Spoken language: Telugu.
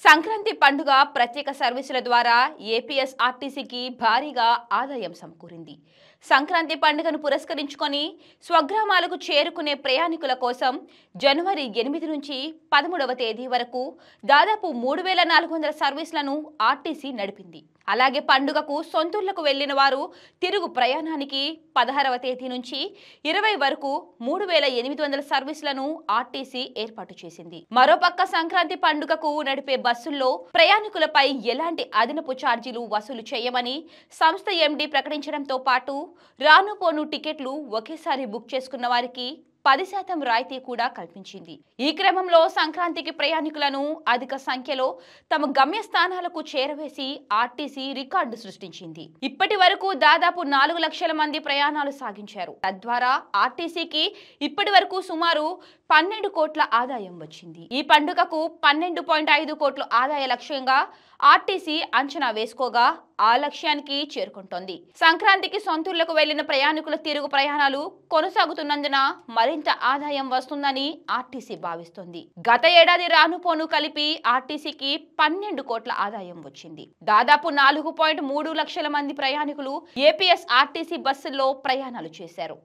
సంక్రాంతి పండుగ ప్రత్యేక సర్వీసుల ద్వారా ఏపీఎస్ఆర్టీసీకి భారీగా ఆదాయం సమకూరింది. సంక్రాంతి పండుగను పురస్కరించుకొని స్వగ్రామాలకు చేరుకునే ప్రయాణికుల కోసం జనవరి 8 నుంచి 13వ తేదీ వరకు దాదాపు 3400 సర్వీసులను ఆర్టీసీ నడిపింది. అలాగే పండుగకు సొంతూర్లకు వెళ్లిన వారు తిరుగు ప్రయాణానికి 16వ తేదీ నుంచి 20 వరకు 3800 సర్వీసులను ఆర్టీసీ ఏర్పాటు చేసింది. మరోపక్క సంక్రాంతి పండుగకు నడిపే బస్సుల్లో ప్రయాణికులపై ఎలాంటి అదనపు ఛార్జీలు వసూలు చేయమని సంస్థ ఎండీ ప్రకటించడంతో పాటు రాను పోను టికెట్లు ఒకేసారి బుక్ చేసుకున్న వారికి 10% రాయితీ కూడా కల్పించింది. ఈ క్రమంలో సంక్రాంతికి ప్రయాణికులను అధిక సంఖ్యలో తమ గమ్యస్థానాలకు చేరవేసి ఆర్టీసీ రికార్డు సృష్టించింది. ఇప్పటి వరకు దాదాపు 4 లక్షల మంది ప్రయాణాలు సాగించారు. తద్వారా ఆర్టీసీకి ఇప్పటి వరకు సుమారు 12 కోట్ల ఆదాయం వచ్చింది. ఈ పండుగకు 12.5 కోట్ల ఆదాయ లక్ష్యంగా ఆర్టీసీ అంచనా వేసుకోగా ఆ లక్ష్యానికి చేరుకుంటోంది. సంక్రాంతికి సొంతూర్లకు వెళ్లిన ప్రయాణికుల తిరుగు ప్రయాణాలు కొనసాగుతున్నందున మరింత ఆదాయం వస్తుందని ఆర్టీసీ భావిస్తోంది. గత ఏడాది రానుపోను కలిపి ఆర్టీసీకి 12 కోట్ల ఆదాయం వచ్చింది. దాదాపు 4.3 లక్షల మంది ప్రయాణికులు ఏపీఎస్ఆర్టీసీ బస్సుల్లో ప్రయాణాలు చేశారు.